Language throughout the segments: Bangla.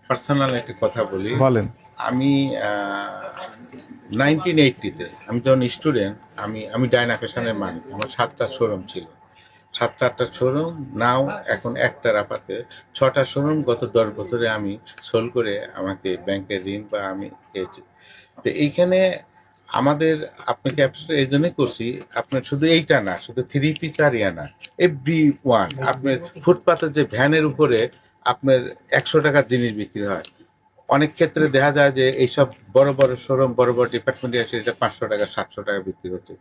পার্সোনাল একটা কথা বলি। বলেন। আমি 1980-তে আমি যখন স্টুডেন্ট, আমি ডায়না ফ্যাশনের মালিক। আমার 7টা শোরুম ছিল, 7-8টা শোরুম। নাও এখন একটা রাপাতে 6টা শোরুম। গত 10 বছরে আমি সোল করে আমাকে ব্যাংকের ঋণ বা আমি পেয়েছি। তো এইখানে আমাদের আপনি ক্যাপচার এই জন্যই করছি, আপনার শুধু এইটা না, শুধু থ্রি পিস আর ইয়া না, এভরি ওয়ান। আপনার ফুটপাতের যে ভ্যানের উপরে আপনার 100 টাকার জিনিস বিক্রি হয়। অনেক ক্ষেত্রে দেখা যায় যে এইসব বড় বড় শোরুম, বড় বড় ডিপার্টমেন্টে এসে এটা 500 টাকা 700 টাকা বিক্রি হচ্ছে।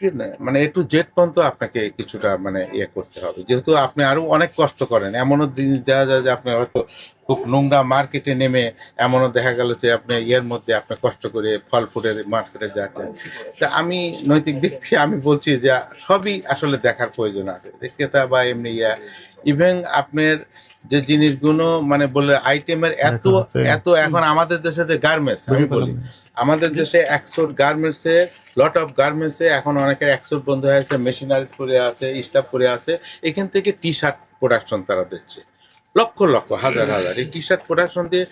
ঠিক না? মানে একটু জেড পর্যন্ত আপনাকে কিছুটা মানে ইয়ে করতে হবে, যেহেতু আপনি আরো অনেক কষ্ট করেন। এমনও জিনিস দেখা যায় যে আপনি হয়তো খুব নোংরা মার্কেটে নেমে, এমনও দেখা গেল যে আপনি ইয়ের মধ্যে আপনি কষ্ট করে ফল ফুলের মার্কেটে যাচ্ছেন। তা আমি নৈতিক দিক থেকে আমি বলছি যে সবই আসলে দেখার প্রয়োজন আছে, যে ক্রেতা বা এমনি ইয়া। ইভেন আপনার যে জিনিসগুলো মানে বলে আইটেমের এত এত এখন আমাদের দেশে যে গার্মেন্টস, আমি বলি আমাদের দেশে এক্সপোর্ট গার্মেন্টসে, লট অফ গার্মেন্টসে এখন অনেকের এক্সপোর্ট বন্ধ হয়ে আছে, মেশিনারি পড়ে আছে, স্টাফ পড়ে আছে। এখান থেকে টি শার্ট প্রোডাকশন তারা দিচ্ছে, লক্ষ লক্ষ হাজার হাজার। এই টি শার্ট প্রোডাকশন দিয়ে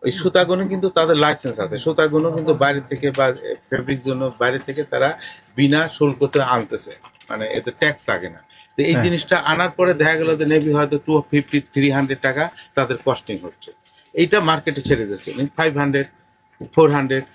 ওই সুতাগুলো কিন্তু তাদের লাইসেন্স আছে, সুতাগুলো কিন্তু বাইরে থেকে বা ফেব্রিক জন্য বাইরে থেকে তারা বিনা শুল্কতে আনতেছে, মানে এতে ট্যাক্স লাগে না। তো এই জিনিসটা আনার পরে দেখা গেল যে নেভি হয়তো 250-300 টাকা তাদের কস্টিং হচ্ছে। এইটা মার্কেটে ছেড়ে যাচ্ছে 500-400।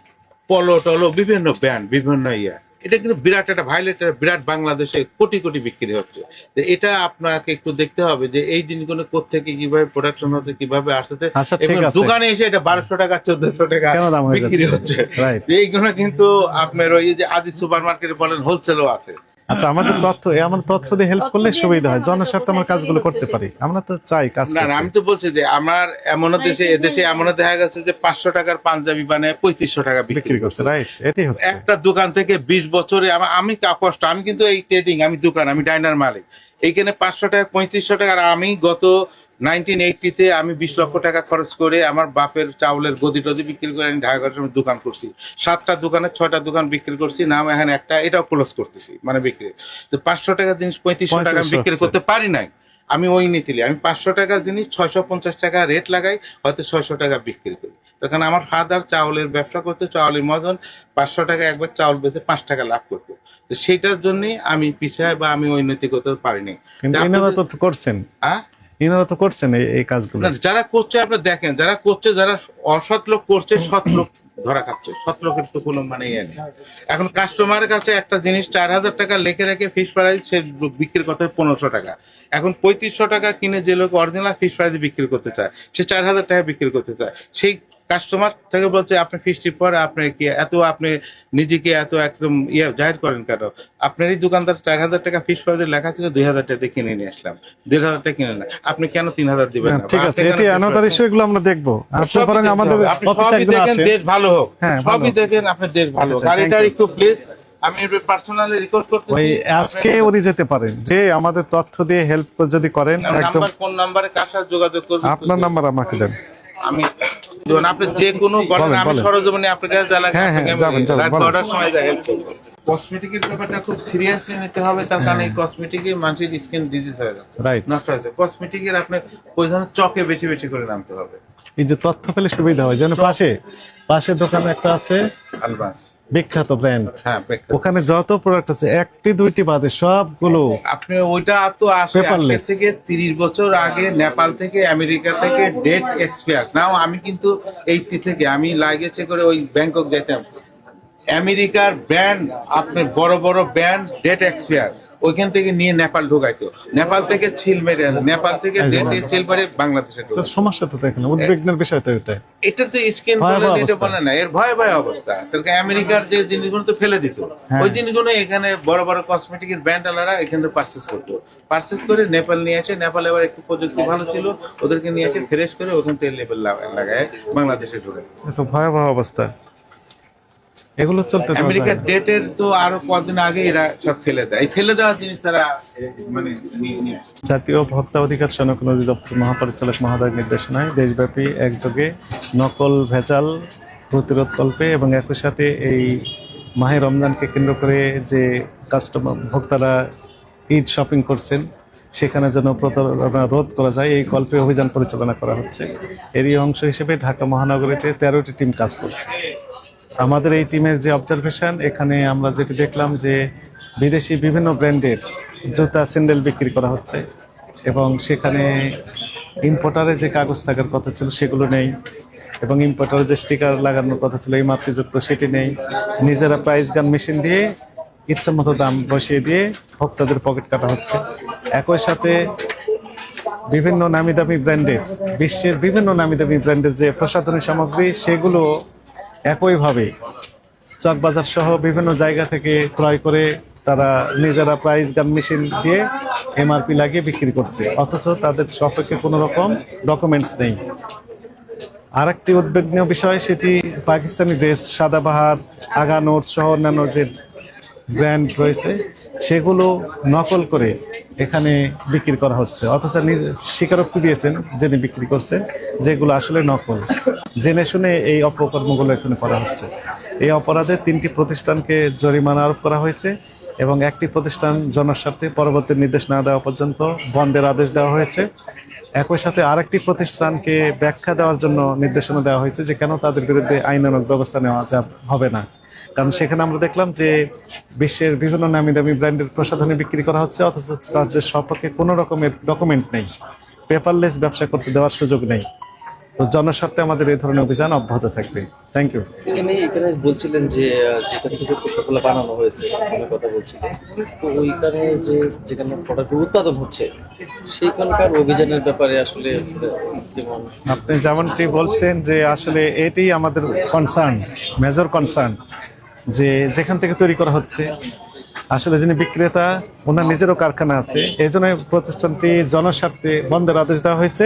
পলো টলো বিভিন্ন ব্র্যান্ড, বিভিন্ন ইয়া, এটা কিন্তু বিরাট একটা ভাইলেট, বিরাট বাংলাদেশে কোটি কোটি বিক্রি হচ্ছে। তো এটা আপনাকে একটু দেখতে হবে যে এই জিনিসগুলো কোত্থেকে কিভাবে প্রোডাকশন হচ্ছে, কিভাবে আসছে। আচ্ছা, ঠিক এবং আছে। দোকানে এসে এটা 1200 টাকা 1400 টাকা কেন দাম হয়ে বিক্রি যাচ্ছে? হচ্ছে। রাইট। এইগুলো কিন্তু আপনার ওই যে আজিজ সুপার মার্কেটে বলেন, হোলসেলও আছে। আচ্ছা, আমাদের তথ্য দিয়ে হেল্প করলে সুবিধা হয়, জনস্বার্থে আমরা কাজগুলো করতে পারি। আমরা তো চাই কাজ না না, করতে। আমি তো বলছি যে আমার এমন দেশে, এদেশে এমন দেখা গেছে যে 500 টাকার পাঞ্জাবি বানায় 3500 টাকা বিক্রি করছে। রাইট, এটাই হচ্ছে। একটা দোকান থেকে 20 বছরে আমি কষ্ট, আমি কিন্তু এই ট্রেডিং, আমি দোকান, আমি ডাইনার মালিক। এইখানে 500 টাকা 3500 টাকা। আর আমি গত 1980-তে আমি 20 লক্ষ টাকা খরচ করে আমার বাপের চাউলের গদি টদি বিক্রি করে আমি ঢাকা দোকান করছি। 7টা দোকানে 6টা দোকান বিক্রি করছি, নাম এখন একটা, এটাও ক্লোজ করতেছি মানে বিক্রি। তো 500 টাকার জিনিস 3500 টাকা আমি বিক্রি করতে পারি নাই। আমি ওই নীতিলি আমি 500 টাকার জিনিস 650 টাকা রেট লাগাই, হয়তো 600 টাকা বিক্রি করি। তখন আমার ফাদার চাউলের ব্যবসা করতে, চাউলের মজন 500 টাকা একবার চাউল বেচে 5 টাকা লাভ করতো। তো সেইটার জন্যই আমি পিছায় বা আমি ওই নৈতিকতা পারিনি। কিন্তু এনারা তো করছেন, এনারা তো করছেন এই কাজগুলো। যারা করছে আপনি দেখেন, যারা করছে, যারা অসৎ লোক করছে, সৎ লোক ধরা খাচ্ছে। সৎ লোকের তো কোনো মানে ইয়ে নেই। এখন কাস্টমারের কাছে একটা জিনিস 4000 টাকা লেখে রেখে ফিক্স প্রাইস সে বিক্রির কথা 1500 টাকা। এখন 3500 টাকা কিনে যে লোক অরিজিনাল ফিক্স প্রাইসে বিক্রি করতে চায়, সে 4000 টাকা বিক্রি করতে চায়। সেই কাস্টমার থেকে বলছে আপনি ফিক্সটি পরে আপনি কি এত, আপনি নিজেকে এত একদম ইয়ে জাহির করেন কেন? আপনার এই দোকানদার 4000 টাকা ফিক্স প্রাইসে লেখা ছিল, 2000 টাকা কিনে নিয়ে আসলাম, 1500 টাকা কিনে না, আপনি কেন 3000 দিবেন না? ঠিক আছে, এটি অ্যানাদার ইস্যু, এগুলো আমরা দেখবো। আপনি বরং আমাদের অফিসে একদিন আসেন, দেশ ভালো হোক। হ্যাঁ, সবই দেখেন, আপনার দেশ ভালো হোক। আর এটা একটু প্লিজ আমি পার্সোনালি রিকোয়েস্ট করতেছি, ওই আজকে উনি যেতে পারেন, যে আমাদের তথ্য দিয়ে হেল্প যদি করেন। একদম কোন নাম্বারে কার সাথে যোগাযোগ করব? আপনার নাম্বার আমাকে দেন। আমি আপনি যে কোনো বলেন, আমি সরজমিনে আপনার কাছে যা লাগে রাত 12টার সময় হেল্প করব। কসমেটিকের ব্যাপারটা খুব সিরিয়াসলি নিতে হবে, তার কারণে এই কসমেটিকে মানুষের স্কিন ডিজিজ হয়ে যাচ্ছে, নষ্ট হয়ে যাচ্ছে। কসমেটিকের আপনি প্রয়োজন চকে বেশি বেশি করে নামতে হবে। এই যে তথ্য পেলে সুবিধা হয়, যেন পাশে দোকানে একটা আছে আলবাস, বিখ্যাত ব্র্যান্ড, হ্যাঁ, ওখানে যত প্রোডাক্ট আছে একটি দুইটি বাদে সবগুলো আপনি ওইটা তো আসে আজকে থেকে 30 বছর আগে নেপাল থেকে, আমেরিকা থেকে ডেট এক্সপায়ার। নাও আমি কিন্তু 80 থেকে আমি লাগেছে করে ওই ব্যাংকক যেতাম, আমেরিকার ব্র্যান্ড, আপনার বড় বড় ব্র্যান্ড ডেট এক্সপায়ার ওইখান থেকে নিয়ে নেপাল ঢুকাইতো, নেপাল থেকে ছিল মেরে, নেপাল থেকে ডেট ছিল মেরে বাংলাদেশে ঢুকাইতো। সমস্যা তো এখানে উদ্বিগ্নের বিষয় তো এটা তো স্কিন বলে এটা বলে না, এর ভয় ভয় অবস্থা। তাহলে আমেরিকার যে জিনিসগুলো তো ফেলে দিত, ওই জিনিসগুলো এখানে বড় বড় কসমেটিকের ব্র্যান্ড আলারা এখানে পারচেস করতো, পারচেস করে নেপাল নিয়ে আসে। নেপাল এবার একটু প্রযুক্তি ভালো ছিল, ওদেরকে নিয়ে আসে ফ্রেশ করে ওখান থেকে লেবেল লাগায় বাংলাদেশে ঢুকায়। তো ভয়াবহ অবস্থা এগুলো চলতে। আমেরিকার ডেটের তো আরো কদিন আগে এরা সব ফেলে দেয়, ফেলে দেওয়ার জিনিস তারা মানে নিয়ে আসে। জাতীয় ভোক্তা অধিকার সংরক্ষণ অধিদপ্তর মহাপরিচালক মহোদয়ের নির্দেশনায় দেশব্যাপী একযোগে নকল ভেজাল প্রতিরোধ কল্পে এবং একই সাথে এই মাহে রমজানকে কেন্দ্র করে যে কাস্টমার ভোক্তারা ঈদ শপিং করছেন, সেখানে যেন প্রতারণা রোধ করা যায় এই কল্পে অভিযান পরিচালনা করা হচ্ছে। এরই অংশ হিসেবে ঢাকা মহানগরীতে 13টি টিম কাজ করছে। আমাদের এই টিমের যে অবজারভেশন, এখানে আমরা যেটি দেখলাম যে বিদেশি বিভিন্ন ব্র্যান্ডের জুতা স্যান্ডেল বিক্রি করা হচ্ছে এবং সেখানে ইম্পোর্টারের যে কাগজ থাকার কথা ছিল সেগুলো নেই এবং ইম্পোর্টারের যে স্টিকার লাগানোর কথা ছিল এই মাতৃযুক্ত সেটি নেই। নিজেরা প্রাইস গান মেশিন দিয়ে ইচ্ছা মতো দাম বসিয়ে দিয়ে ভোক্তাদের পকেট কাটা হচ্ছে। একই সাথে বিভিন্ন নামি দামি ব্র্যান্ডের, বিশ্বের বিভিন্ন নামি দামি ব্র্যান্ডের যে প্রসাধনী সামগ্রী সেগুলো একইভাবে চকবাজার সহ বিভিন্ন জায়গা থেকে ক্রয় করে তারা নিজেরা প্রাইস গান মেশিন দিয়ে এমআরপি লাগিয়ে বিক্রি করছে, অথচ তাদের সপক্ষে কোনো রকম ডকুমেন্টস নেই। আরেকটি উদ্বেগনীয় বিষয়, সেটি পাকিস্তানি ড্রেস, সাদাবাহার, আগানোর সহ অন্যান্য যে ব্র্যান্ড রয়েছে সেগুলো নকল করে এখানে বিক্রি করা হচ্ছে, অথচ নিজে স্বীকারোক্তি দিয়েছেন যিনি বিক্রি করছেন যেগুলো আসলে নকল। জেনে শুনে এই অপকর্মগুলো এখানে করা হচ্ছে। এই অপরাধে 3টি প্রতিষ্ঠানকে জরিমানা আরোপ করা হয়েছে এবং একটি প্রতিষ্ঠান জনস্বার্থে পরবর্তী নির্দেশ না দেওয়া পর্যন্ত বন্ধের আদেশ দেওয়া হয়েছে। একই সাথে আরেকটি প্রতিষ্ঠানকে ব্যাখ্যা দেওয়ার জন্য নির্দেশনা দেওয়া হয়েছে যে কেন তাদের বিরুদ্ধে আইনানুগ ব্যবস্থা নেওয়া হবে না, কারণ সেখানে আমরা দেখলাম যে বিশ্বের বিভিন্ন নামি দামি ব্র্যান্ডের প্রসাধনী বিক্রি করা হচ্ছে, অথচ তাদের সপক্ষে কোনো রকমের ডকুমেন্ট নেই, পেপারলেস ব্যবসা করতে দেওয়ার সুযোগ নেই। তো জনস্বার্থে আমাদের এই ধরনের অভিযান অব্যাহত থাকবে। Thank you. এখানে বলছিলেন যে যেখান থেকে পোশাকগুলো বানানো হয়েছে অনেক কথা বলছিলেন, তো ওইখানে যেখানে প্রোডাক্ট উৎপাদন হচ্ছে সেইখানকার অভিযানের ব্যাপারে আসলে কেমন? আপনি যেমনটি বলছেন যে আসলে এটি আমাদের কনসার্ন, মেজর কনসার্ন, যে যেখান থেকে তৈরি করা হচ্ছে আসলে যিনি বিক্রেতা ওনার নিজেরও কারখানা আছে, এই জন্য প্রতিষ্ঠানটি জনস্বার্থে বন্ধের আদেশ দেওয়া হয়েছে।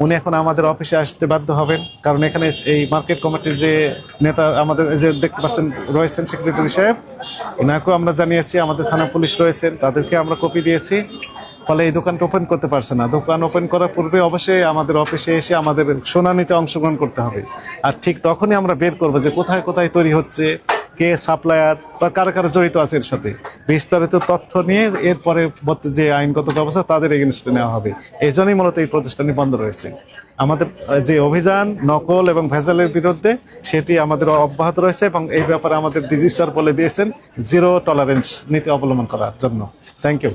উনি এখন আমাদের অফিসে আসতে বাধ্য হবেন, কারণ এখানে এই মার্কেট কমিটির যে নেতা আমাদের যে দেখতে পাচ্ছেন রয়েছেন সেক্রেটারি সাহেব, ওনাকেও আমরা জানিয়েছি, আমাদের থানা পুলিশ রয়েছেন তাদেরকে আমরা কপি দিয়েছি। ফলে এই দোকানটা ওপেন করতে পারছে না। দোকান ওপেন করার পূর্বে অবশ্যই আমাদের অফিসে এসে আমাদের শুনানিতে অংশগ্রহণ করতে হবে, আর ঠিক তখনই আমরা বের করবো যে কোথায় কোথায় তৈরি হচ্ছে, কে সাপ্লায়ার বা কারা কারা জড়িত আছে এর সাথে, বিস্তারিত তথ্য নিয়ে এরপরে যে আইনগত ব্যবস্থা তাদের এগেনস্টে নেওয়া হবে। এই জন্যই মূলত এই প্রতিষ্ঠানটি বন্ধ রয়েছে। আমাদের যে অভিযান নকল এবং ভেজালের বিরুদ্ধে সেটি আমাদের অব্যাহত রয়েছে এবং এই ব্যাপারে আমাদের ডিজি স্যার বলে দিয়েছেন 0 টলারেন্স নীতি অবলম্বন করার জন্য। Thank you.